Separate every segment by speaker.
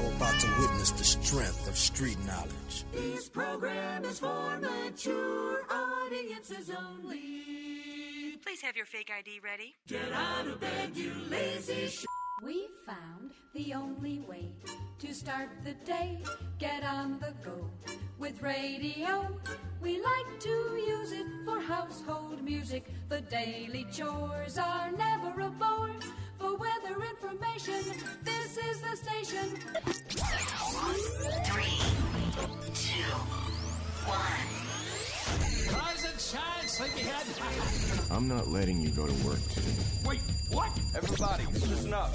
Speaker 1: now about to witness the strength of street knowledge.
Speaker 2: This program is for mature audiences only.
Speaker 3: Please have your fake ID ready.
Speaker 2: Get out of bed, you lazy
Speaker 4: We found the only way to start the day. Get on the go with radio. We like to use it for household music. The daily chores are never a bore. For weather information, this is the station.
Speaker 3: 3, 2, 1.
Speaker 5: Rise and shine, sleepyhead.
Speaker 6: I'm not letting you go to work today.
Speaker 5: Wait, what?
Speaker 7: Everybody, listen up.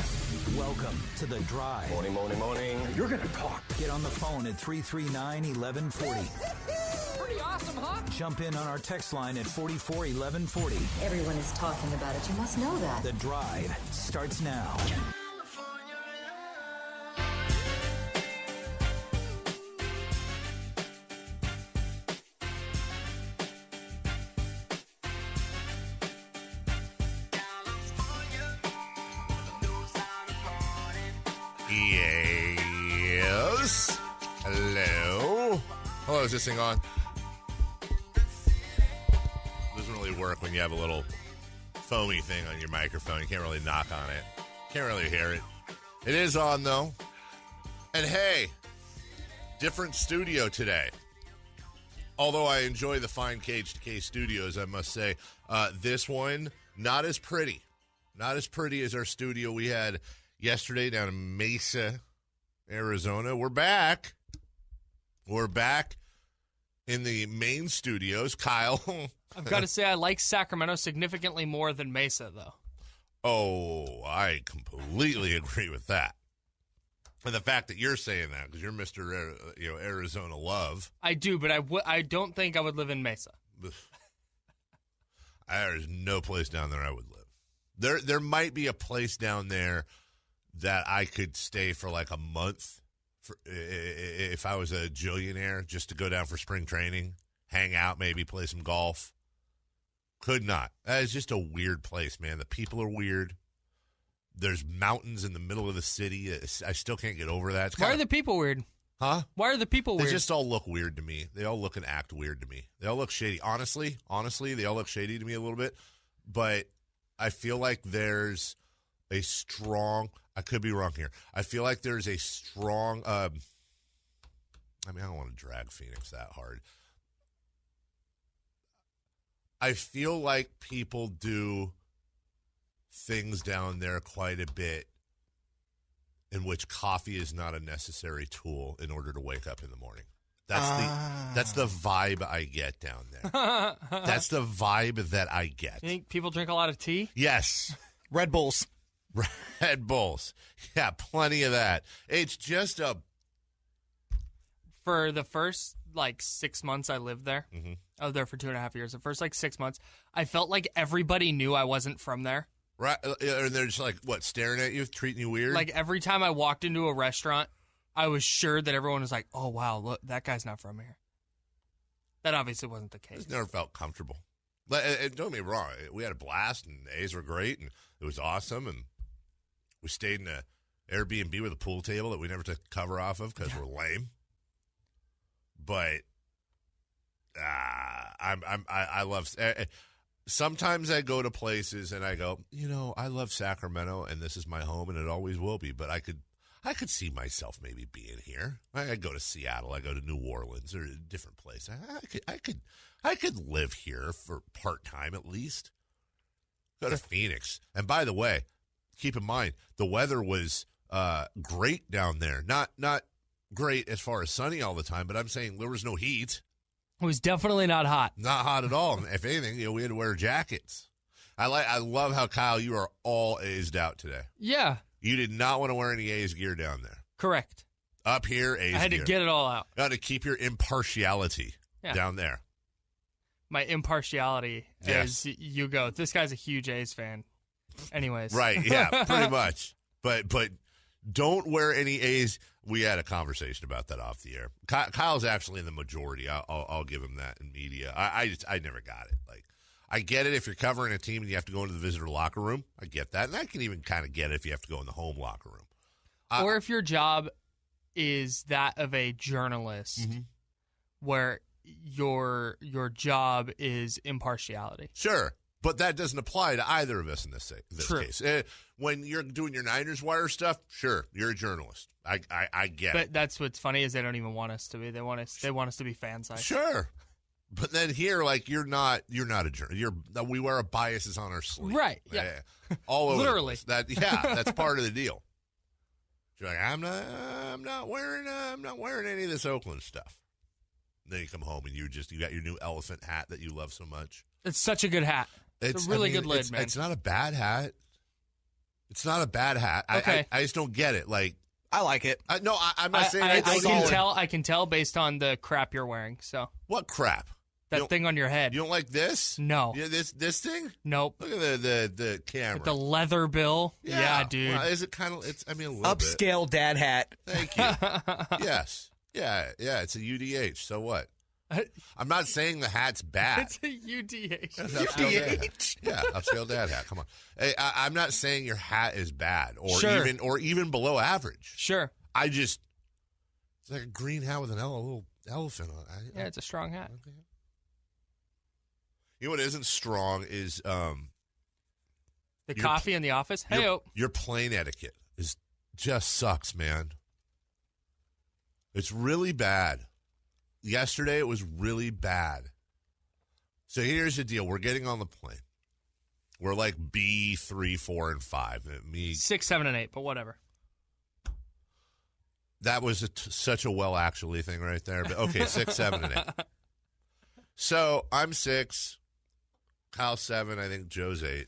Speaker 5: Welcome to The Drive.
Speaker 7: Morning, morning, morning.
Speaker 5: You're going to talk. Get on the phone at 339-1140. Pretty awesome, huh? Jump in on our text line at 441140.
Speaker 8: Everyone is talking about it. You must know that.
Speaker 5: The Drive starts now.
Speaker 9: Yes. Hello. Hello, is this thing on? Doesn't really work when you have a little foamy thing on your microphone. You can't really knock on it. Can't really hear it. It is on, though. And hey, different studio today. Although I enjoy the fine Cage-to-Cage studios, I must say, this one, not as pretty. Not as pretty as our studio we had yesterday down in Mesa, Arizona. We're back. We're back in the main studios. Kyle.
Speaker 10: I've got to say I like Sacramento significantly more than Mesa, though.
Speaker 9: Oh, I completely agree with that. And the fact that you're saying that, because you're Mr. Arizona love.
Speaker 10: I do, but I don't think I would live in Mesa.
Speaker 9: There's no place down there I would live. There might be a place down there that I could stay for like a month if I was a jillionaire, just to go down for spring training, hang out, maybe play some golf. Could not. That is just a weird place, man. The people are weird. There's mountains in the middle of the city. I still can't get over that.
Speaker 10: Why are the people weird?
Speaker 9: Huh?
Speaker 10: Why are the people weird?
Speaker 9: They just all look weird to me. They all look and act weird to me. They all look shady. Honestly, they all look shady to me a little bit. But I feel like there's a strong, I could be wrong here. I feel like there's a strong, I don't want to drag Phoenix that hard. I feel like people do things down there quite a bit in which coffee is not a necessary tool in order to wake up in the morning. That's the vibe I get down there. That's the vibe that I get.
Speaker 10: You think people drink a lot of tea?
Speaker 9: Yes.
Speaker 11: Red Bulls.
Speaker 9: Red Bulls. Yeah, plenty of that. It's just
Speaker 10: For the first, 6 months I lived there, I was there for 2.5 years. The first, 6 months, I felt like everybody knew I wasn't from there.
Speaker 9: Right. And they're just staring at you, treating you weird?
Speaker 10: Like, every time I walked into a restaurant, I was sure that everyone was like, oh, wow, look, that guy's not from here. That obviously wasn't the case.
Speaker 9: I just never felt comfortable. And don't get me wrong. We had a blast, and the A's were great, and it was awesome, and we stayed in an Airbnb with a pool table that we never took cover off of because we're lame. But I love. Sometimes I go to places and I go, I love Sacramento and this is my home and it always will be. But I could see myself maybe being here. I go to Seattle. I go to New Orleans or a different place. I could live here for part time at least. Go to Phoenix. And by the way, keep in mind the weather was great down there. Not great as far as sunny all the time, but I'm saying there was no heat.
Speaker 10: It was definitely not hot.
Speaker 9: Not hot at all. If anything, we had to wear jackets. I love how, Kyle, you are all A'd out today.
Speaker 10: Yeah.
Speaker 9: You did not want to wear any A's gear down there.
Speaker 10: Correct.
Speaker 9: Up here, A's gear.
Speaker 10: I had to get it all out.
Speaker 9: You had to keep your impartiality down there.
Speaker 10: My impartiality is you go, this guy's a huge A's fan. Anyways.
Speaker 9: Right, yeah, pretty much. But don't wear any A's. We had a conversation about that off the air. Kyle's actually in the majority. I'll give him that in media. I never got it. I get it if you're covering a team and you have to go into the visitor locker room. I get that. And I can even kind of get it if you have to go in the home locker room.
Speaker 10: Or if your job is that of a journalist, where your job is impartiality.
Speaker 9: Sure, but that doesn't apply to either of us in this
Speaker 10: True.
Speaker 9: case. When you're doing your Niners Wire stuff, sure, you're a journalist. I get it.
Speaker 10: But that's what's funny is they don't even want us to be. They want us to be fan sites.
Speaker 9: Sure. But then here, like, you're not a journalist. We wear our biases on our sleeve.
Speaker 10: Right. Yeah.
Speaker 9: All over.
Speaker 10: Literally.
Speaker 9: That's part of the deal. You're like, I'm not wearing any of this Oakland stuff. And then you come home and you got your new elephant hat that you love so much.
Speaker 10: It's such a good hat. It's a really good lid, man.
Speaker 9: It's not a bad hat. It's not a bad hat.
Speaker 10: Okay.
Speaker 9: I just don't get it. Like,
Speaker 11: I like it.
Speaker 9: I'm not saying
Speaker 10: I can tell based on the crap you're wearing. So
Speaker 9: what crap?
Speaker 10: That thing on your head.
Speaker 9: You don't like this?
Speaker 10: No.
Speaker 9: Yeah, this thing?
Speaker 10: Nope.
Speaker 9: Look at the camera.
Speaker 10: With the leather bill. Yeah, dude.
Speaker 9: Well, is it kind of? It's. I mean, a little
Speaker 11: upscale dad hat.
Speaker 9: Thank you. Yes. Yeah. It's a UDH. So what? I'm not saying the hat's bad.
Speaker 10: It's a UDH.
Speaker 9: UDH. Yeah, upscale dad hat. Come on. Hey, I'm not saying your hat is bad or even below average.
Speaker 10: Sure.
Speaker 9: It's like a green hat with a little elephant on it.
Speaker 10: Yeah, it's a strong hat.
Speaker 9: Okay. You know what isn't strong is
Speaker 10: the coffee in the office. Hey,
Speaker 9: your plane etiquette just sucks, man. It's really bad. Yesterday it was really bad. So here's the deal: we're getting on the plane. We're like B 3, 4, and 5.
Speaker 10: 6, 7, and 8, but whatever.
Speaker 9: That was such a well actually thing right there. But okay, 6, 7, and 8. So I'm 6. Kyle's 7, I think Joe's 8.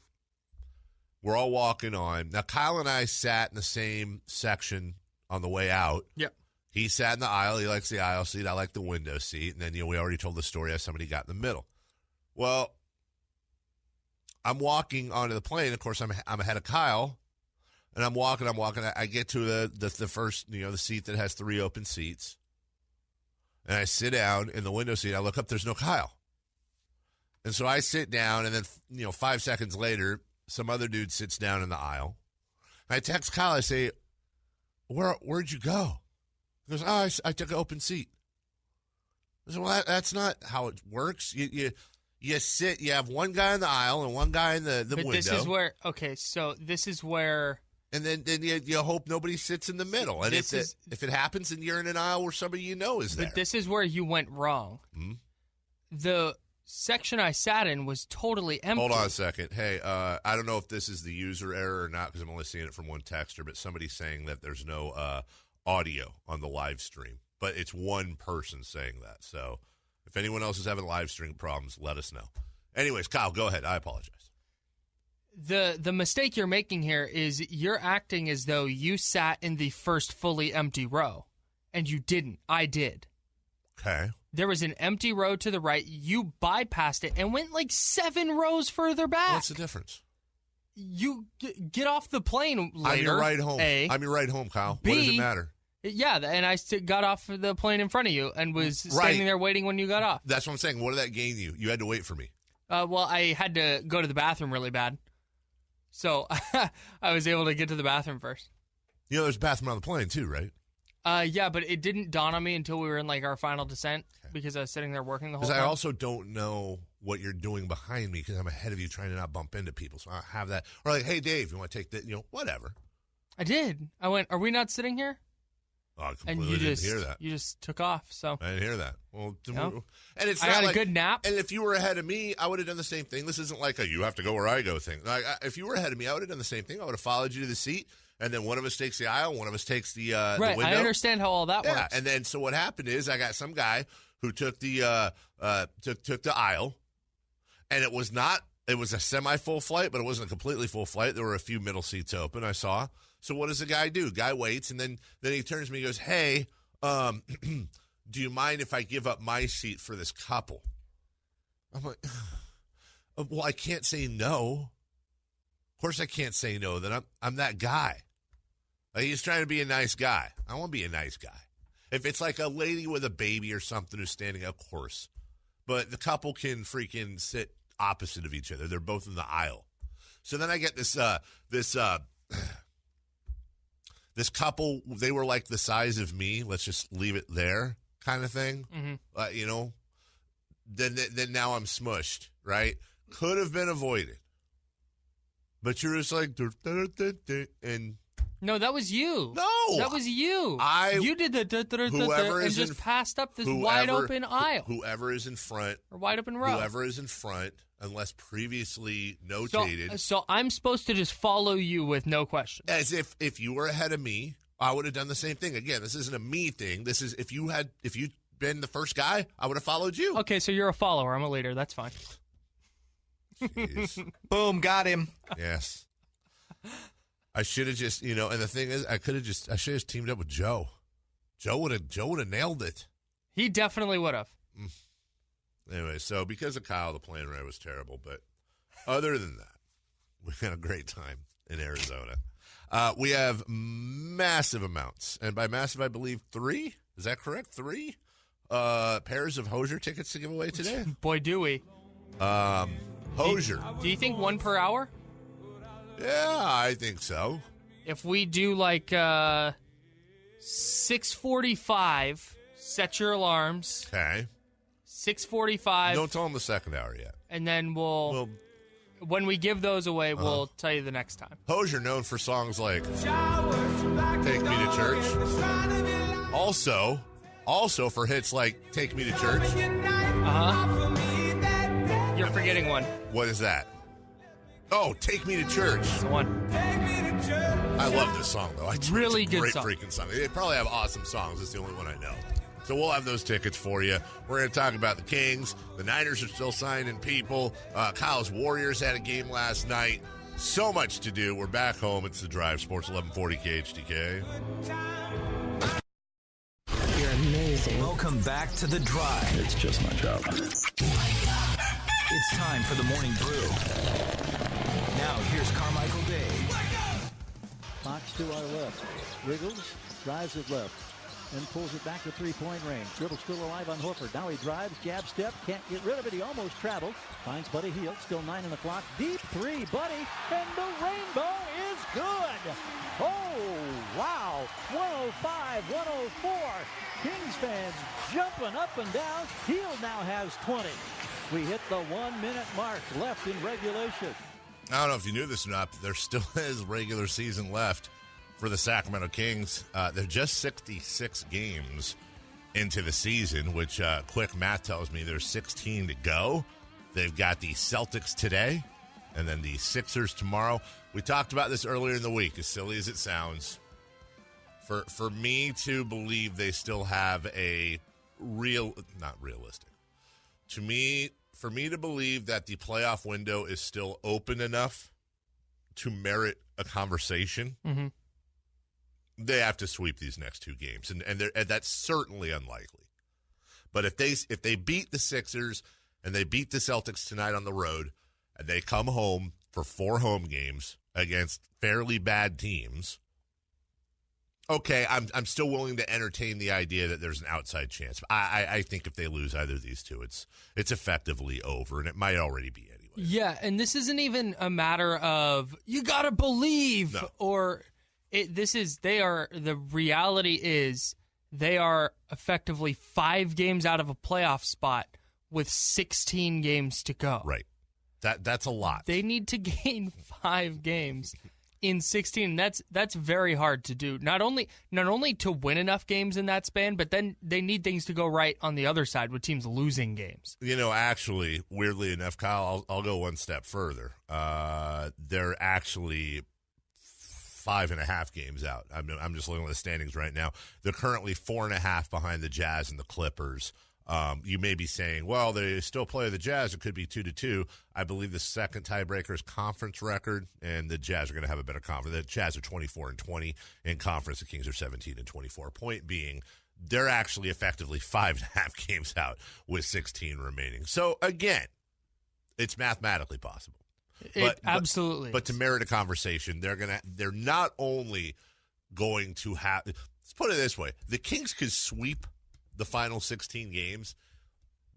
Speaker 9: We're all walking on. Now, Kyle and I sat in the same section on the way out.
Speaker 10: Yep.
Speaker 9: He sat in the aisle. He likes the aisle seat. I like the window seat. And then, we already told the story how somebody got in the middle. Well, I'm walking onto the plane. Of course, I'm ahead of Kyle. And I'm walking. I get to the first, the seat that has 3 open seats. And I sit down in the window seat. I look up. There's no Kyle. And so I sit down, and then, 5 seconds later, some other dude sits down in the aisle. And I text Kyle. I say, where'd you go? He goes, I took an open seat. I said, well, that's not how it works. You sit, you have one guy in the aisle and one guy in the window.
Speaker 10: This is where, this is where.
Speaker 9: And then you hope nobody sits in the middle. And if it happens, then you're in an aisle where somebody is there.
Speaker 10: But this is where you went wrong.
Speaker 9: Mm-hmm.
Speaker 10: The section I sat in was totally empty.
Speaker 9: Hold on a second. Hey, I don't know if this is the user error or not because I'm only seeing it from one texter, but somebody's saying that there's no audio on the live stream. But it's one person saying that. So if anyone else is having live stream problems, let us know. Anyways, Kyle, go ahead. I apologize.
Speaker 10: The mistake you're making here is you're acting as though you sat in the first fully empty row, and you didn't. I did.
Speaker 9: Okay.
Speaker 10: There was an empty row to the right. You bypassed it and went like 7 rows further back.
Speaker 9: What's the difference?
Speaker 10: You get off the plane later.
Speaker 9: I'm your ride home.
Speaker 10: A.
Speaker 9: I'm your ride home, Kyle.
Speaker 10: B,
Speaker 9: what does it matter?
Speaker 10: Yeah, and I got off the plane in front of you and was standing there waiting when you got off.
Speaker 9: That's what I'm saying. What did that gain you? You had to wait for me.
Speaker 10: Well, I had to go to the bathroom really bad. So I was able to get to the bathroom first.
Speaker 9: There's a bathroom on the plane too, right?
Speaker 10: Yeah, but it didn't dawn on me until we were in our final descent because I was sitting there working the whole time.
Speaker 9: Because I also don't know what you're doing behind me because I'm ahead of you trying to not bump into people. So I have that. Or hey, Dave, you want to take that? Whatever.
Speaker 10: I did. I went, are we not sitting here?
Speaker 9: Oh, I completely didn't hear that.
Speaker 10: You just took off. So
Speaker 9: I didn't hear that. Well,
Speaker 10: and it's I got a good nap.
Speaker 9: And if you were ahead of me, I would have done the same thing. This isn't like a you have to go where I go thing. If you were ahead of me, I would have done the same thing. I would have followed you to the seat. And then one of us takes the aisle, one of us takes the window.
Speaker 10: I understand how all that works.
Speaker 9: And then so what happened is I got some guy who took the took the aisle, and it was a semi-full flight, but it wasn't a completely full flight. There were a few middle seats open, I saw. So what does the guy do? Guy waits, and then he turns to me and goes, hey, do you mind if I give up my seat for this couple? I'm like, well, I can't say no. Of course I can't say no. Then I'm that guy. He's trying to be a nice guy. I want to be a nice guy. If it's like a lady with a baby or something who's standing up, of course. But the couple can freaking sit opposite of each other. They're both in the aisle. So then I get this This couple, they were like the size of me. Let's just leave it there kind of thing.
Speaker 10: Mm-hmm.
Speaker 9: Then now I'm smushed, right? Could have been avoided. But you're just like, and
Speaker 10: no, that was you.
Speaker 9: No,
Speaker 10: that was you. You did
Speaker 9: the
Speaker 10: and just passed up this wide open aisle.
Speaker 9: Whoever is in front,
Speaker 10: or wide open row.
Speaker 9: Whoever is in front, unless previously notated.
Speaker 10: So I'm supposed to just follow you with no question.
Speaker 9: As if you were ahead of me, I would have done the same thing. Again, this isn't a me thing. This is if you'd been the first guy, I would have followed you.
Speaker 10: Okay, so you're a follower. I'm a leader. That's fine.
Speaker 9: Jeez.
Speaker 11: Boom, got him.
Speaker 9: Yes. I should have just, and the thing is, I should have just teamed up with Joe. Joe would have nailed it.
Speaker 10: He definitely would have.
Speaker 9: Anyway, so because of Kyle, the plane ride was terrible. But other than that, we had a great time in Arizona. We have massive amounts, and by massive, I believe 3. Is that correct? 3 pairs of Hosier tickets to give away today.
Speaker 10: Boy, do we.
Speaker 9: Hosier.
Speaker 10: Do you think 1 per hour?
Speaker 9: Yeah, I think so.
Speaker 10: If we do like 6:45, set your alarms.
Speaker 9: Okay.
Speaker 10: 6:45.
Speaker 9: Don't tell them the second hour yet.
Speaker 10: And then when we give those away, we'll tell you the next time.
Speaker 9: Hosier known for songs like Take Me to Church. Also for hits like Take Me to Church.
Speaker 10: You're forgetting one.
Speaker 9: What is that? Oh, Take Me to Church.
Speaker 10: That's the one.
Speaker 9: I love this song, though.
Speaker 10: Really good
Speaker 9: great
Speaker 10: song.
Speaker 9: Freaking song. They probably have awesome songs. It's the only one I know. So we'll have those tickets for you. We're going to talk about the Kings. The Niners are still signing people. Kyle's Warriors had a game last night. So much to do. We're back home. It's The Drive, Sports 1140 KHTK.
Speaker 12: You're amazing.
Speaker 5: Welcome back to The Drive.
Speaker 13: It's just my job.
Speaker 5: It's time for the Morning Brew. Now, here's Carmichael Dave.
Speaker 14: Fox to our left. Wriggles, drives it left, and pulls it back to three-point range. Dribble still alive on Horford. Now he drives, jab step, can't get rid of it. He almost traveled. Finds Buddy Hield, still 9 on the clock. Deep three, Buddy, and the rainbow is good. Oh, wow. 105-104. Kings fans jumping up and down. Hield now has 20. We hit the 1-minute mark left in regulation.
Speaker 9: I don't know if you knew this or not, but there still is regular season left for the Sacramento Kings. They're just 66 games into the season, which quick math tells me there's 16 to go. They've got the Celtics today and then the Sixers tomorrow. We talked about this earlier in the week, as silly as it sounds. For me to believe they still have a not realistic. For me to believe that the playoff window is still open enough to merit a conversation, they have to sweep these next 2 games, and that's certainly unlikely. But if they beat the Sixers and they beat the Celtics tonight on the road, and they come home for 4 home games against fairly bad teams, okay, I'm still willing to entertain the idea that there's an outside chance. I think if they lose either of these 2, it's effectively over, and it might already be anyway.
Speaker 10: Yeah, and this isn't even a matter of you gotta believe or the reality is they are effectively 5 games out of a playoff spot with 16 games to go.
Speaker 9: Right. That's a lot.
Speaker 10: They need to gain 5 games in 16. That's very hard to do. Not only to win enough games in that span, but then they need things to go right on the other side with teams losing games.
Speaker 9: Actually, weirdly enough, Kyle, I'll go one step further. They're actually 5.5 games out. I'm just looking at the standings right now. They're currently 4.5 behind the Jazz and the Clippers. You may be saying, well, they still play the Jazz. It could be 2-2. I believe the second tiebreaker is conference record, and the Jazz are going to have a better conference. The Jazz are 24-20 in conference. The Kings are 17-24. Point being, they're actually effectively 5.5 games out with 16 remaining. So, again, it's mathematically possible.
Speaker 10: Absolutely.
Speaker 9: But to merit a conversation, they're not only going to have – let's put it this way. The Kings could sweep the final 16 games.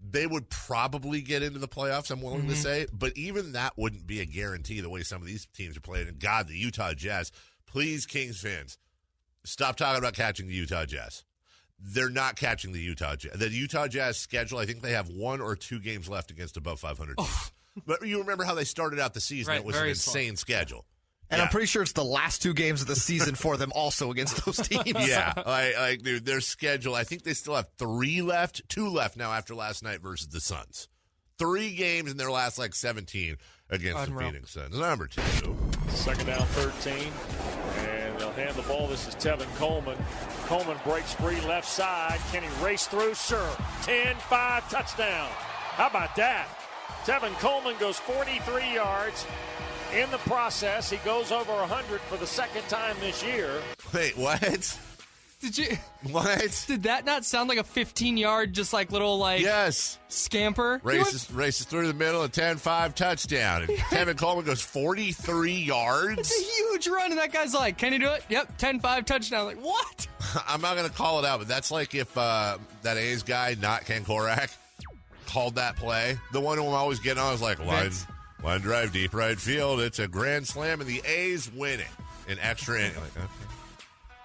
Speaker 9: They would probably get into the playoffs, I'm willing to say, but even that wouldn't be a guarantee the way some of these teams are playing. And God, the Utah Jazz, please, Kings fans, stop talking about catching the Utah Jazz. They're not catching the Utah Jazz. The Utah Jazz schedule, I think they have 1 or 2 games left against above 500 teams. But you remember how they started out the season. Right, it was an insane schedule.
Speaker 13: And I'm pretty sure it's the last 2 games of the season for them also against those teams.
Speaker 9: Yeah, dude, their schedule, I think they still have 3 left, 2 left now after last night versus the Suns. 3 games in their last, 17 against the Phoenix Suns. Number 2.
Speaker 15: Second down, 13. And they'll hand the ball. This is Tevin Coleman. Coleman breaks free left side. Can he race through? Sure. 10-5 touchdown. How about that? Tevin Coleman goes 43 yards. In the process, he goes over 100 for the second time this year.
Speaker 9: Wait, what?
Speaker 10: Did you?
Speaker 9: What?
Speaker 10: Did that not sound like a 15-yard,
Speaker 9: yes,
Speaker 10: scamper?
Speaker 9: Races through the middle, a 10-5 touchdown. And Tevin Coleman goes 43 yards.
Speaker 10: It's a huge run, and that guy's like, can he do it? Yep, 10-5 touchdown. Like, what?
Speaker 9: I'm not going to call it out, but that's like if that A's guy, not Ken Korak, called that play. The one who I'm always getting on is like, line drive, deep right field. It's a grand slam, and the A's win it in extra inning. Like, okay.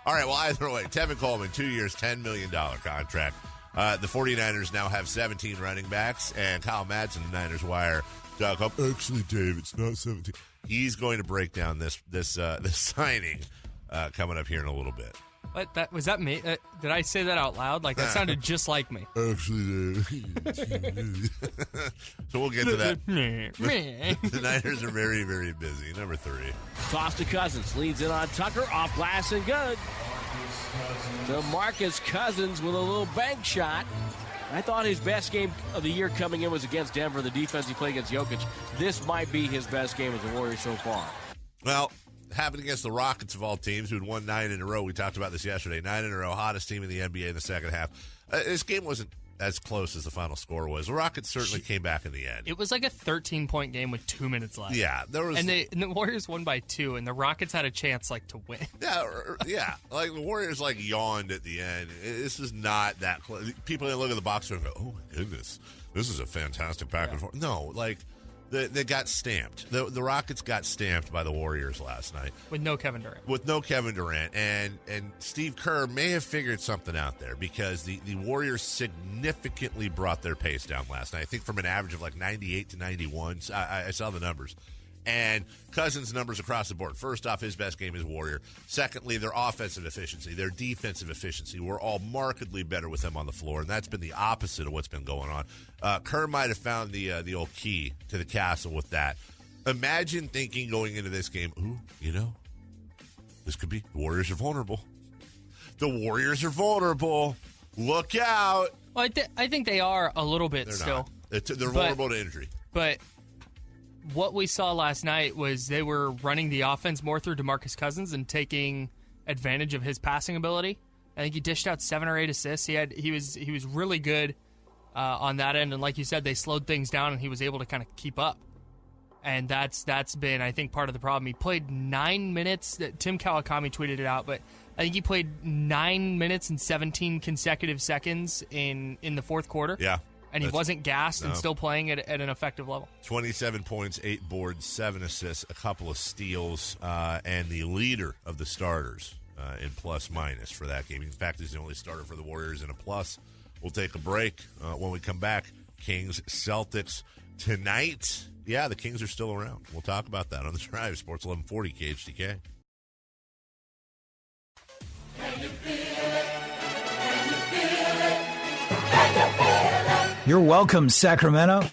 Speaker 9: All right, well, either way, Tevin Coleman, 2 years, $10 million contract. The 49ers now have 17 running backs, and Kyle Madsen, the Niners Wire, dug up. Actually, Dave, it's not 17. He's going to break down this signing coming up here in a little bit.
Speaker 10: What? Was that me? Did I say that out loud? Like, that sounded just like me.
Speaker 9: Actually, so we'll get to that. The Niners are very, very busy. Number 3.
Speaker 16: Toss to Cousins. Leads in on Tucker. Off glass and good. DeMarcus Cousins with a little bank shot. I thought his best game of the year coming in was against Denver, the defense he played against Jokic. This might be his best game as a Warrior so far.
Speaker 9: Well, happened against the Rockets of all teams, who had won 9 in a row. We talked about this yesterday. 9 in a row, hottest team in the NBA in the second half. This game wasn't as close as the final score was. The Rockets certainly came back in the end.
Speaker 10: It was like a 13-point game with 2 minutes left.
Speaker 9: Yeah, there was,
Speaker 10: and the Warriors won by 2, and the Rockets had a chance to win.
Speaker 9: Yeah. Like the Warriors yawned at the end. This is not that close. People that look at the box score and go, "Oh my goodness, this is a fantastic back and forth." No, They got stamped. The Rockets got stamped by the Warriors last night.
Speaker 10: With no Kevin Durant. And Steve Kerr may have figured something out there, because the Warriors significantly brought their pace down last night. I think from an average of 98 to 91. I saw the numbers. And Cousins' numbers across the board. First off, his best game is Warrior. Secondly, their offensive efficiency, their defensive efficiency were all markedly better with him on the floor, and that's been the opposite of what's been going on. Kerr might have found the old key to the castle with that. Imagine thinking going into this game, this could be, the Warriors are vulnerable. The Warriors are vulnerable. Look out. Well, I think they are a little bit still.
Speaker 9: They're vulnerable to injury.
Speaker 10: But what we saw last night was they were running the offense more through DeMarcus Cousins and taking advantage of his passing ability. I think he dished out 7 or 8 assists. He was really good on that end, and like you said, they slowed things down, and he was able to kind of keep up. And that's been, I think, part of the problem. He played 9 minutes. Tim Kawakami tweeted it out, but I think he played 9 minutes and 17 consecutive seconds in the fourth quarter.
Speaker 9: Yeah.
Speaker 10: And he wasn't gassed and still playing at an effective level.
Speaker 9: 27 points, 8 boards, 7 assists, a couple of steals, and the leader of the starters in plus-minus for that game. In fact, he's the only starter for the Warriors in a plus. We'll take a break. When we come back, Kings, Celtics tonight. Yeah, the Kings are still around. We'll talk about that on the Drive. Sports 1140 KHTK.
Speaker 2: Can you feel it? Can you feel it? Can you feel it?
Speaker 17: You're welcome, Sacramento.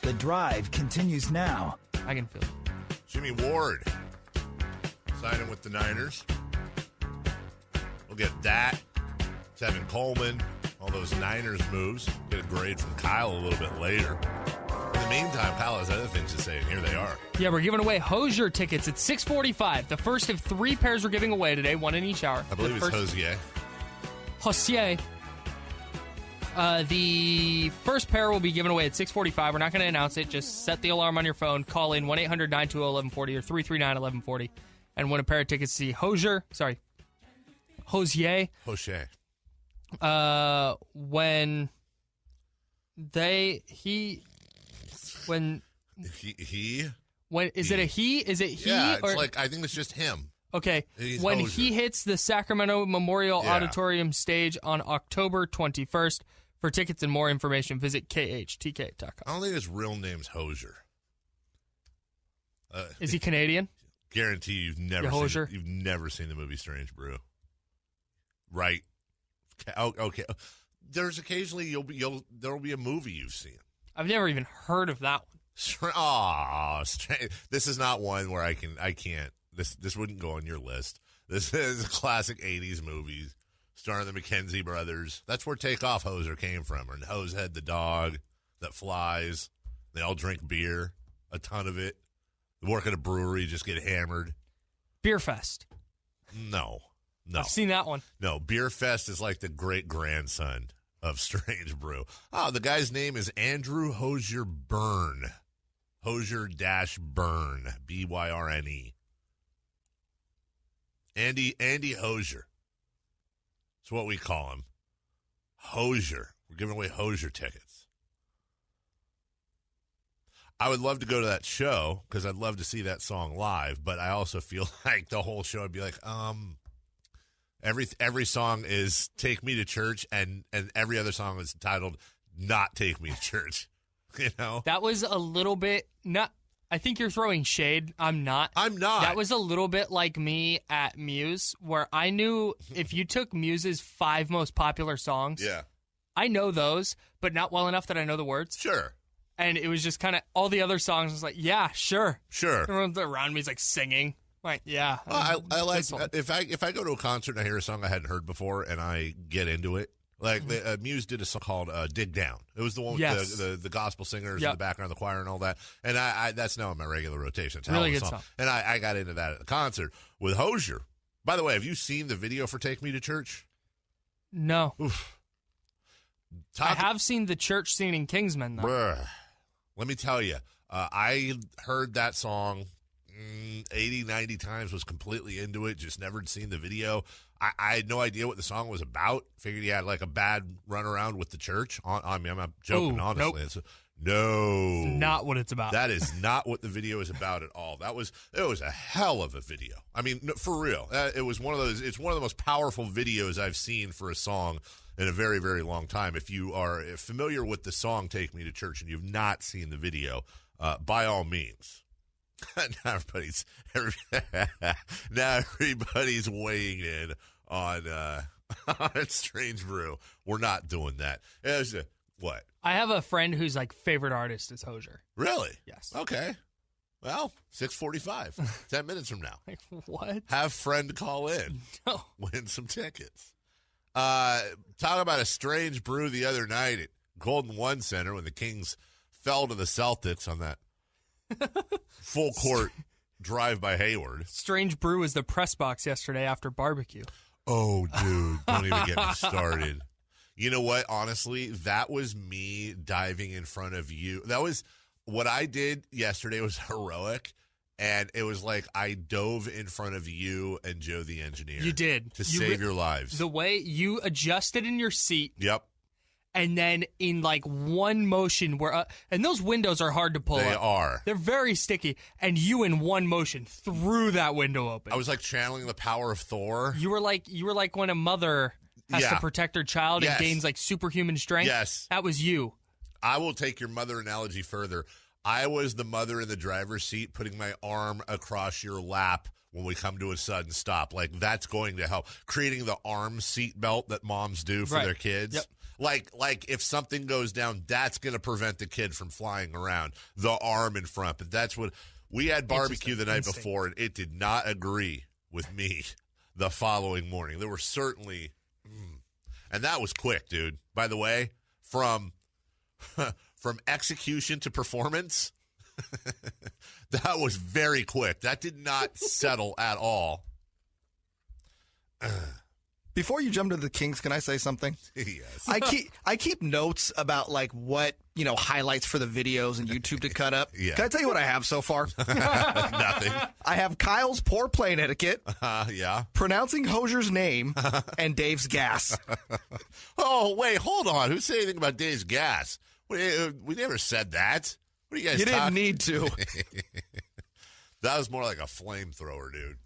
Speaker 17: The Drive continues now.
Speaker 10: I can feel it.
Speaker 9: Jimmy Ward signing with the Niners. We'll get that. Tevin Coleman, all those Niners moves. Get a grade from Kyle a little bit later. In the meantime, Kyle has other things to say, and here they are.
Speaker 10: Yeah, we're giving away Hosier tickets at 6:45. The first of 3 pairs we're giving away today, 1 in each hour.
Speaker 9: I believe it's Hosier.
Speaker 10: Hosier. The first pair will be given away at 6:45. We're not going to announce it. Just set the alarm on your phone. Call in 1-800-920-1140 or 339-1140 and win a pair of tickets to see Hosier.
Speaker 9: Hosier.
Speaker 10: When is it a he? Is it he?
Speaker 9: Yeah,
Speaker 10: or?
Speaker 9: I think it's just him.
Speaker 10: Okay, when he hits the Sacramento Memorial Auditorium stage on October 21st. For tickets and more information, visit khtk.com.
Speaker 9: I don't think his real name's Hosier.
Speaker 10: Is he Canadian?
Speaker 9: Guarantee you've never seen the movie Strange Brew. Right. Okay. There's occasionally there'll be a movie you've seen.
Speaker 10: I've never even heard of that one.
Speaker 9: Oh, this is not one where I can't. This wouldn't go on your list. This is a classic 80s movie starring the McKenzie brothers. That's where Takeoff Hoser came from. Or Hosehead the dog that flies. They all drink beer, a ton of it. They work at a brewery, just get hammered.
Speaker 10: Beer Fest.
Speaker 9: No.
Speaker 10: I've seen that one. No,
Speaker 9: Beer Fest is like the great-grandson of Strange Brew. Oh, the guy's name is Andrew Hosier Byrne. Hosier-Byrne. B-Y-R-N-E. Andy Hosier. That's what we call him. Hosier. We're giving away Hosier tickets. I would love to go to that show because I'd love to see that song live, but I also feel like the whole show would be like, every song is Take Me to Church, and every other song is titled Not Take Me to Church. You know?
Speaker 10: That was a little bit not. I think you're throwing shade. I'm not. That was a little bit like me at Muse, where I knew if you took Muse's 5 most popular songs, I know those, but not well enough that I know the words.
Speaker 9: Sure.
Speaker 10: And it was just kind of all the other songs was like, yeah, sure. Everyone around me is like singing. Like, yeah.
Speaker 9: I like if I go to a concert and I hear a song I hadn't heard before and I get into it. Like Muse did a song called "Dig Down." It was the one with the gospel singers in the background, the choir, and all that. And I that's now in my regular rotation. It's a
Speaker 10: really
Speaker 9: hell of
Speaker 10: good
Speaker 9: a song.
Speaker 10: song.
Speaker 9: And I got into that at the concert with Hosier. By the way, have you seen the video for "Take Me to Church"?
Speaker 10: No.
Speaker 9: Oof.
Speaker 10: I have seen the church scene in Kingsman, though.
Speaker 9: Bruh. Let me tell you, I heard that song 80, 90 times, was completely into it, just never seen the video. I had no idea what the song was about. Figured he had like a bad runaround with the church. I mean, I'm not joking, honestly.
Speaker 10: Nope.
Speaker 9: No.
Speaker 10: Not what it's about.
Speaker 9: That is not what the video is about at all. It was a hell of a video. I mean, for real. It was one of those. It's one of the most powerful videos I've seen for a song in a very, very long time. If you are familiar with the song "Take Me to Church" and you've not seen the video, by all means. Now everybody's weighing in on Strange Brew. We're not doing that. What?
Speaker 10: I have a friend whose like favorite artist is Hosier.
Speaker 9: Really?
Speaker 10: Yes.
Speaker 9: Okay. Well, 6:45, 10 minutes from now.
Speaker 10: Like, what?
Speaker 9: Have friend call in.
Speaker 10: No.
Speaker 9: Win some tickets. Talk about a Strange Brew the other night at Golden One Center when the Kings fell to the Celtics on that full court drive by Hayward.
Speaker 10: Strange Brew was the press box yesterday after barbecue.
Speaker 9: Oh, dude, don't even get me started. You know what? Honestly, that was me diving in front of you. That was what I did yesterday was heroic, and it was like I dove in front of you and Joe the engineer.
Speaker 10: You did.
Speaker 9: To save your lives.
Speaker 10: The way you adjusted in your seat.
Speaker 9: Yep.
Speaker 10: And then in like one motion where and those windows are hard to pull up.
Speaker 9: They are.
Speaker 10: They're very sticky. And you in one motion threw that window open.
Speaker 9: I was like channeling the power of Thor.
Speaker 10: You were like when a mother has to protect her child and gains like superhuman strength.
Speaker 9: Yes.
Speaker 10: That was you.
Speaker 9: I will take your mother analogy further. I was the mother in the driver's seat putting my arm across your lap when we come to a sudden stop. Like that's going to help. Creating the arm seat belt that moms do for their kids.
Speaker 10: Yep.
Speaker 9: Like if something goes down, that's going to prevent the kid from flying around. The arm in front. But that's what we had barbecue the night before, and it did not agree with me the following morning. There were certainly, and that was quick, dude. By the way, from execution to performance, that was very quick. That did not settle at all.
Speaker 13: Before you jump to the Kings, can I say something?
Speaker 9: Yes.
Speaker 13: I keep notes about like what, highlights for the videos and YouTube to cut up.
Speaker 9: Yeah.
Speaker 13: Can I tell you what I have so far?
Speaker 9: Nothing.
Speaker 13: I have Kyle's poor plane etiquette.
Speaker 9: Yeah.
Speaker 13: Pronouncing Hosier's name and Dave's gas.
Speaker 9: Oh, wait, hold on. Who said anything about Dave's gas? We never said that. What are you guys
Speaker 13: You didn't need to.
Speaker 9: That was more like a flamethrower, dude.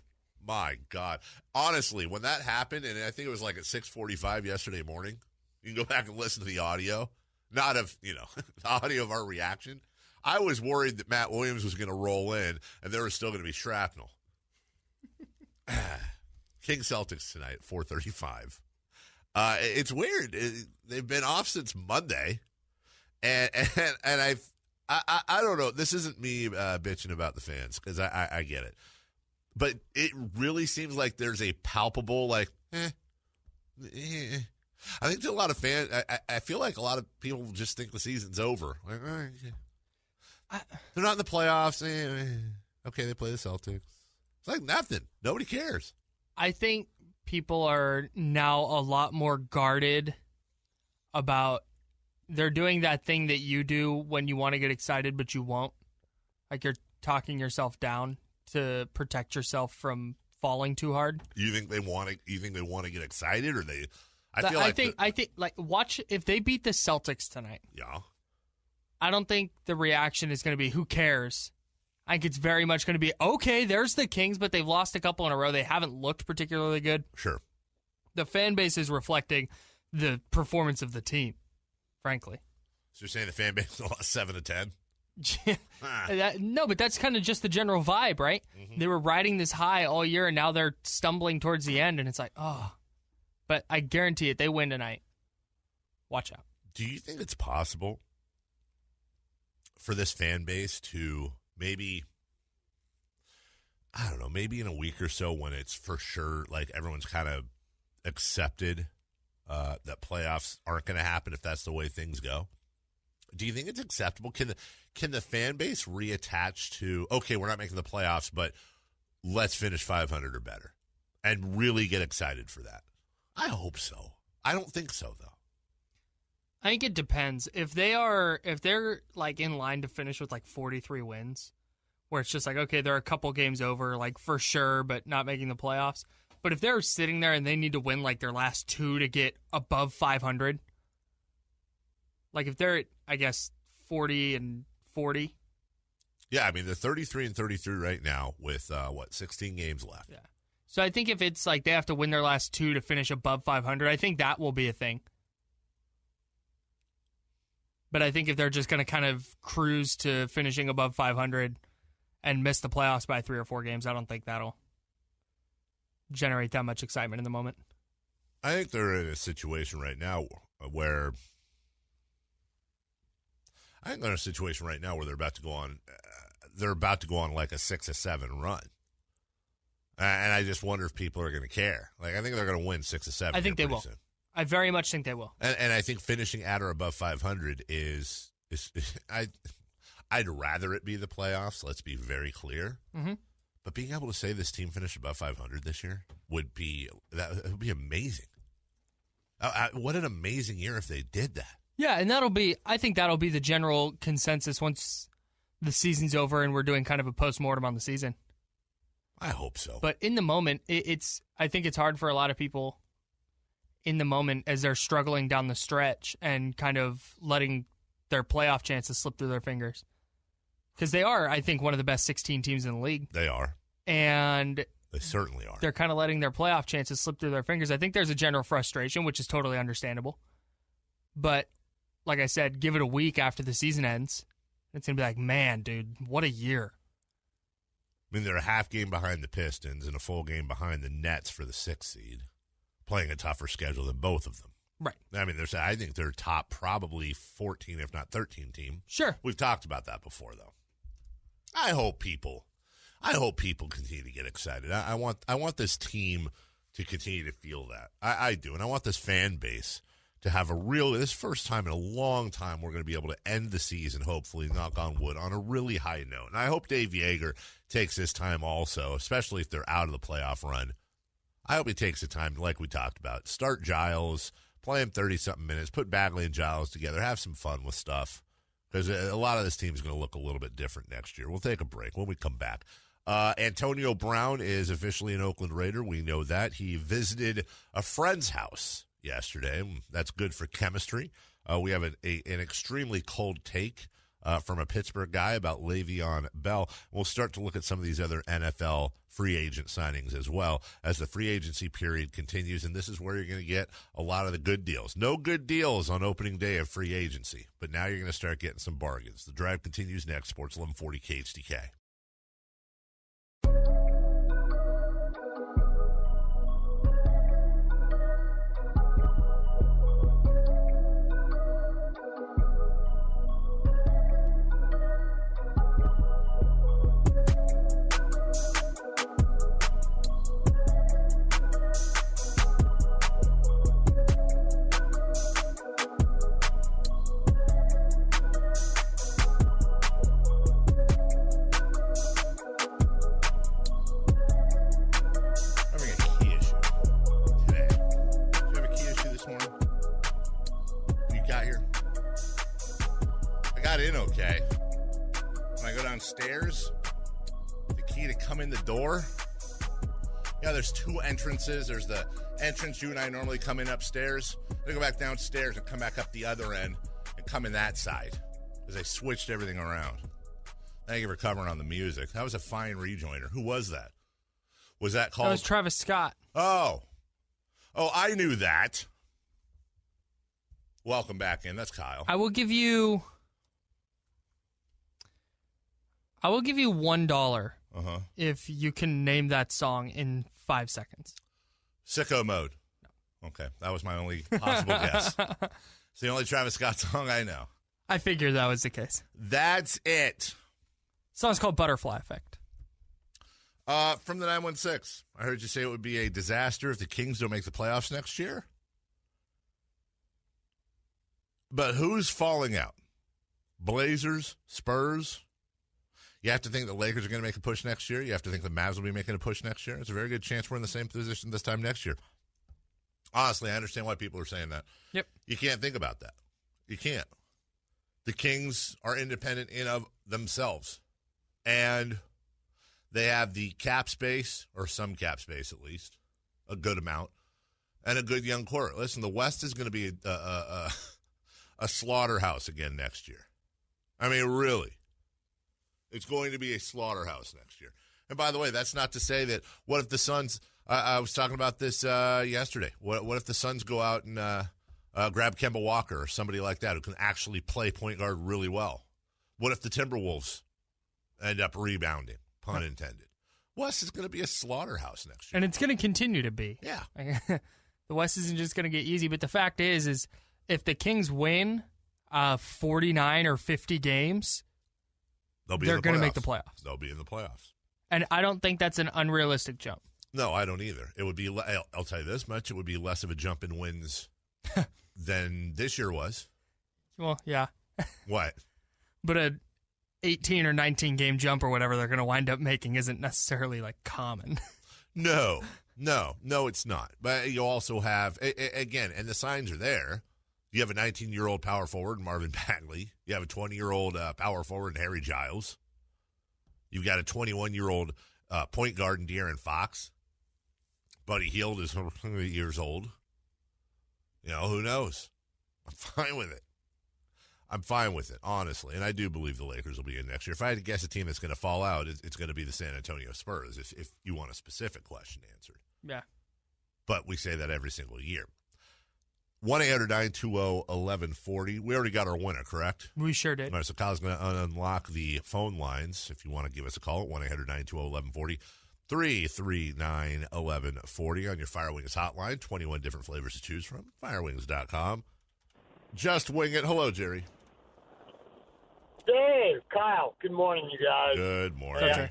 Speaker 9: My God. Honestly, when that happened, and I think it was like at 6:45 yesterday morning, you can go back and listen to the audio, not of, the audio of our reaction. I was worried that Matt Williams was going to roll in, and there was still going to be shrapnel. King Celtics tonight, 4:35. It's weird. They've been off since Monday, and I don't know. This isn't me bitching about the fans because I get it, but it really seems like there's a palpable I think to a lot of fans. I feel like a lot of people just think the season's over. Like, they're not in the playoffs. Okay, they play the Celtics. It's like nothing. Nobody cares.
Speaker 10: I think people are now a lot more guarded about they're doing that thing that you do when you want to get excited, but you won't. Like you're talking yourself down to protect yourself from falling too hard.
Speaker 9: You think they want to get excited, or they?
Speaker 10: I think watch if they beat the Celtics tonight.
Speaker 9: Yeah.
Speaker 10: I don't think the reaction is going to be who cares. I think it's very much going to be, okay, there's the Kings, but they've lost a couple in a row. They haven't looked particularly good.
Speaker 9: Sure.
Speaker 10: The fan base is reflecting the performance of the team, frankly.
Speaker 9: So you're saying the fan base lost 7 to 10?
Speaker 10: No, but that's kind of just the general vibe, right? Mm-hmm. They were riding this high all year, and now they're stumbling towards the end, and it's like, oh. But I guarantee it, they win tonight. Watch out.
Speaker 9: Do you think it's possible for this fan base to maybe, I don't know, maybe in a week or so when it's for sure, like everyone's kind of accepted that playoffs aren't going to happen if that's the way things go? Do you think it's acceptable? Can the fan base reattach to, okay, we're not making the playoffs, but let's finish 500 or better and really get excited for that? I hope so. I don't think so, though.
Speaker 10: I think it depends. If they're like in line to finish with like 43 wins, where it's just like, okay, they're a couple games over, like for sure, but not making the playoffs. But if they're sitting there and they need to win like their last two to get above 500, like if they're at, I guess, 40 and 40.
Speaker 9: Yeah, I mean, they're 33 and 33 right now with, 16 games left.
Speaker 10: Yeah. So I think if it's like they have to win their last two to finish above 500, I think that will be a thing. But I think if they're just going to kind of cruise to finishing above 500 and miss the playoffs by 3 or 4 games, I don't think that'll generate that much excitement in the moment.
Speaker 9: I think they're in a situation right now where they're about to go on. They're about to go on like a 6-7 run, and I just wonder if people are going to care. Like I think they're going to win 6-7.
Speaker 10: I think they will.
Speaker 9: Soon.
Speaker 10: I very much think they will.
Speaker 9: And I think finishing at or above 500 is I'd rather it be the playoffs. Let's be very clear.
Speaker 10: Mm-hmm.
Speaker 9: But being able to say this team finished above 500 this year would be amazing. What an amazing year if they did that.
Speaker 10: Yeah, and I think that'll be the general consensus once the season's over and we're doing kind of a postmortem on the season.
Speaker 9: I hope so.
Speaker 10: But in the moment, I think it's hard for a lot of people in the moment as they're struggling down the stretch and kind of letting their playoff chances slip through their fingers. Because they are, I think, one of the best 16 teams in the league.
Speaker 9: They are.
Speaker 10: And
Speaker 9: they certainly are.
Speaker 10: They're kind of letting their playoff chances slip through their fingers. I think there's a general frustration, which is totally understandable. But like I said, give it a week after the season ends. It's going to be like, man, dude, what a year.
Speaker 9: I mean, they're a half game behind the Pistons and a full game behind the Nets for the 6th seed, playing a tougher schedule than both of them.
Speaker 10: Right.
Speaker 9: I mean, I think they're top probably 14, if not 13 team.
Speaker 10: Sure.
Speaker 9: We've talked about that before, though. I hope people continue to get excited. I want this team to continue to feel that. I do. And I want this fan base to have this first time in a long time we're going to be able to end the season, hopefully, knock on wood, on a really high note. And I hope Dave Yeager takes this time also, especially if they're out of the playoff run. I hope he takes the time, like we talked about, start Giles, play him 30-something minutes, put Bagley and Giles together, have some fun with stuff. Because a lot of this team is going to look a little bit different next year. We'll take a break when we come back. Antonio Brown is officially an Oakland Raider. We know that. He visited a friend's house yesterday. That's good for chemistry. We have an extremely cold take from a Pittsburgh guy about Le'Veon Bell. We'll start to look at some of these other NFL free agent signings as well as the free agency period continues, and this is where you're going to get a lot of the good deals. No good deals on opening day of free agency, but now you're going to start getting some bargains. The Drive continues next. Sports 1140 KHTK. There's two entrances. There's the entrance you and I normally come in upstairs. They go back downstairs and come back up the other end and come in that side because they switched everything around. Thank you for covering on the music. That was a fine rejoiner. Who was that? Was that called?
Speaker 10: That was Travis Scott.
Speaker 9: Oh, I knew that. Welcome back in. That's Kyle.
Speaker 10: I will give you $1 if you can name that song in 5 seconds.
Speaker 9: Sicko Mode. No. Okay, that was my only possible guess. It's the only Travis Scott song I know.
Speaker 10: I figured that was the case.
Speaker 9: That's it.
Speaker 10: The song's called Butterfly Effect.
Speaker 9: From the 916, I heard you say it would be a disaster if the Kings don't make the playoffs next year. But who's falling out? Blazers, Spurs? You have to think the Lakers are going to make a push next year. You have to think the Mavs will be making a push next year. It's a very good chance we're in the same position this time next year. Honestly, I understand why people are saying that.
Speaker 10: Yep.
Speaker 9: You can't think about that. You can't. The Kings are independent in of themselves. And they have the cap space, or some cap space at least, a good amount, and a good young core. Listen, the West is going to be a slaughterhouse again next year. I mean, really. It's going to be a slaughterhouse next year. And by the way, that's not to say that what if the Suns, I was talking about this yesterday, what if the Suns go out and grab Kemba Walker or somebody like that who can actually play point guard really well? What if the Timberwolves end up rebounding, pun intended? West is going to be a slaughterhouse next year.
Speaker 10: And it's going to continue to be.
Speaker 9: Yeah.
Speaker 10: The West isn't just going to get easy, but the fact is if the Kings win 49 or 50 games, they're going to make the playoffs.
Speaker 9: They'll be in the playoffs.
Speaker 10: And I don't think that's an unrealistic jump.
Speaker 9: No, I don't either. It would be, I'll tell you this much, it would be less of a jump in wins than this year was.
Speaker 10: Well, yeah.
Speaker 9: What?
Speaker 10: But a 18 or 19 game jump or whatever they're going to wind up making isn't necessarily like common.
Speaker 9: No, it's not. But you also have, again, and the signs are there. You have a 19-year-old power forward, Marvin Bagley. You have a 20-year-old power forward, Harry Giles. You've got a 21-year-old point guard in De'Aaron Fox. Buddy Hield is 8 years old. You know, who knows? I'm fine with it, honestly. And I do believe the Lakers will be in next year. If I had to guess a team that's going to fall out, it's going to be the San Antonio Spurs, if you want a specific question answered.
Speaker 10: Yeah.
Speaker 9: But we say that every single year. 1-800-920-1140. We already got our winner, correct?
Speaker 10: We sure did.
Speaker 9: All right, so Kyle's going to unlock the phone lines if you want to give us a call at 1-800-920-1140. 339-1140 on your Fire Wings hotline. 21 different flavors to choose from. Firewings.com. Just wing it. Hello, Jerry.
Speaker 18: Dave, Kyle, good morning, you guys.
Speaker 9: Good morning.
Speaker 18: Yeah.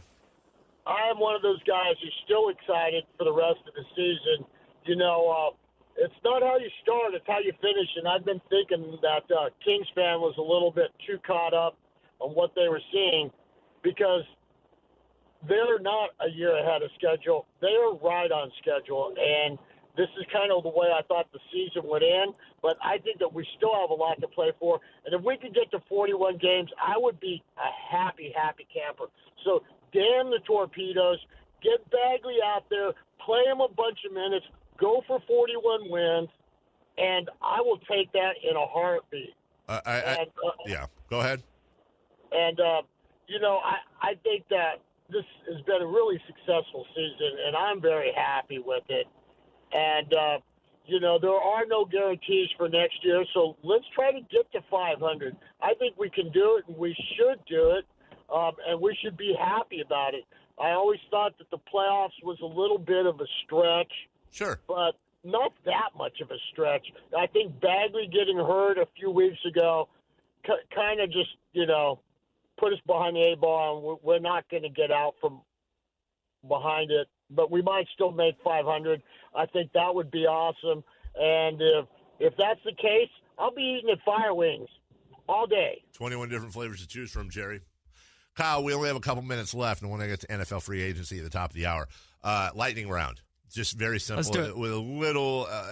Speaker 18: I'm one of those guys who's still excited for the rest of the season. You know, it's not how you start, it's how you finish. And I've been thinking that Kings fan was a little bit too caught up on what they were seeing because they're not a year ahead of schedule. They're right on schedule. And this is kind of the way I thought the season would end. But I think that we still have a lot to play for. And if we could get to 41 games, I would be a happy, happy camper. So damn the torpedoes. Get Bagley out there. Play him a bunch of minutes. Go for 41 wins, and I will take that in a heartbeat.
Speaker 9: Yeah, go ahead.
Speaker 18: And, I think that this has been a really successful season, and I'm very happy with it. And, there are no guarantees for next year, so let's try to get to 500. I think we can do it, and we should do it, and we should be happy about it. I always thought that the playoffs was a little bit of a stretch.
Speaker 9: Sure.
Speaker 18: But not that much of a stretch. I think Bagley getting hurt a few weeks ago kind of just, put us behind the A-ball, and we're not going to get out from behind it. But we might still make 500. I think that would be awesome. And if that's the case, I'll be eating at Fire Wings all day.
Speaker 9: 21 different flavors to choose from, Jerry. Kyle, we only have a couple minutes left, and when I get to NFL free agency at the top of the hour, lightning round. Just very simple.
Speaker 10: Let's do it.
Speaker 9: With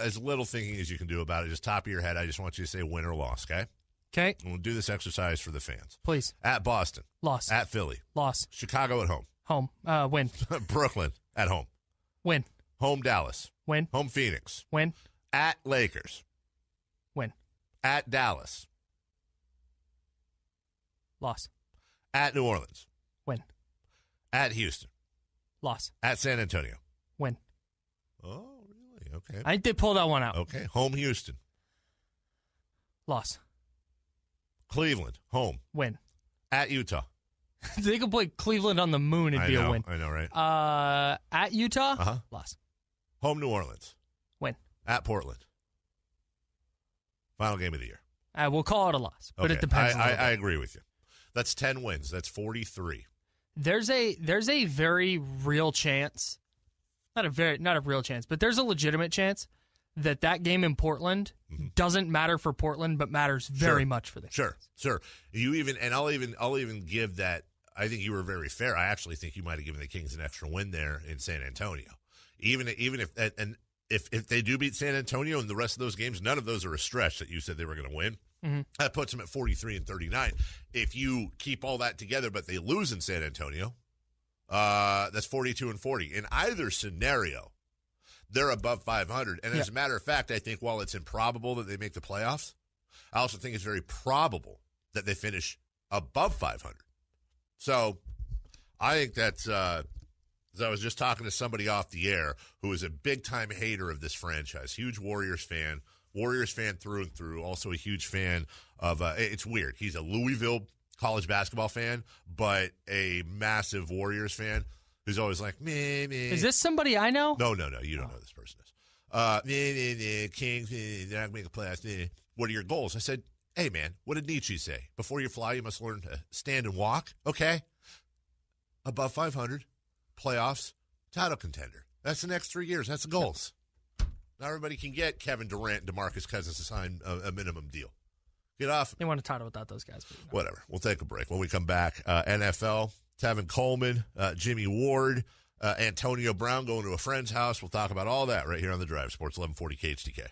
Speaker 9: as little thinking as you can do about it. Just top of your head, I just want you to say win or loss, okay?
Speaker 10: Okay.
Speaker 9: And we'll do this exercise for the fans.
Speaker 10: Please.
Speaker 9: At Boston.
Speaker 10: Loss.
Speaker 9: At Philly.
Speaker 10: Loss.
Speaker 9: Chicago at home.
Speaker 10: Home. Win.
Speaker 9: Brooklyn at home.
Speaker 10: Win.
Speaker 9: Home Dallas.
Speaker 10: Win.
Speaker 9: Home Phoenix.
Speaker 10: Win.
Speaker 9: At Lakers.
Speaker 10: Win.
Speaker 9: At Dallas.
Speaker 10: Loss.
Speaker 9: At New Orleans.
Speaker 10: Win.
Speaker 9: At Houston.
Speaker 10: Loss.
Speaker 9: At San Antonio.
Speaker 10: Win.
Speaker 9: Oh, really? Okay.
Speaker 10: I did pull that one out.
Speaker 9: Okay. Home Houston.
Speaker 10: Loss.
Speaker 9: Cleveland. Home.
Speaker 10: Win.
Speaker 9: At Utah.
Speaker 10: They could play Cleveland on the moon and be a win.
Speaker 9: I know, right?
Speaker 10: At Utah.
Speaker 9: Uh-huh.
Speaker 10: Loss.
Speaker 9: Home New Orleans.
Speaker 10: Win.
Speaker 9: At Portland. Final game of the year.
Speaker 10: We'll call it a loss, but it depends.
Speaker 9: I agree with you. That's 10 wins. That's 43.
Speaker 10: There's a very real chance, not a real chance, but there's a legitimate chance that game in Portland doesn't matter for Portland, but matters very much for the Kings.
Speaker 9: Sure. I'll even give that. I think you were very fair. I actually think you might have given the Kings an extra win there in San Antonio. Even if they do beat San Antonio in the rest of those games, none of those are a stretch that you said they were going to win. Mm-hmm. That puts them at 43 and 39. If you keep all that together, but they lose in San Antonio, that's 42 and 40. In either scenario, they're above 500. And as a matter of fact, I think while it's improbable that they make the playoffs, I also think it's very probable that they finish above 500. So I think that's, as I was just talking to somebody off the air who is a big-time hater of this franchise, huge Warriors fan through and through, also a huge fan of, it's weird, he's a Louisville college basketball fan, but a massive Warriors fan. Who's always like, meh.
Speaker 10: Is this somebody I know?
Speaker 9: No. You don't know who this person is. Kings, they're not going to make a playoffs. What are your goals? I said, hey, man, what did Nietzsche say? Before you fly, you must learn to stand and walk. Okay. Above 500, playoffs, title contender. That's the next 3 years. That's the goals. Not everybody can get Kevin Durant and DeMarcus Cousins to sign a minimum deal. Get off.
Speaker 10: They want a title without those guys. But
Speaker 9: Whatever. We'll take a break. When we come back, NFL. Tevin Coleman, Jimmy Ward, Antonio Brown going to a friend's house. We'll talk about all that right here on The Drive. Sports 1140 KHTK.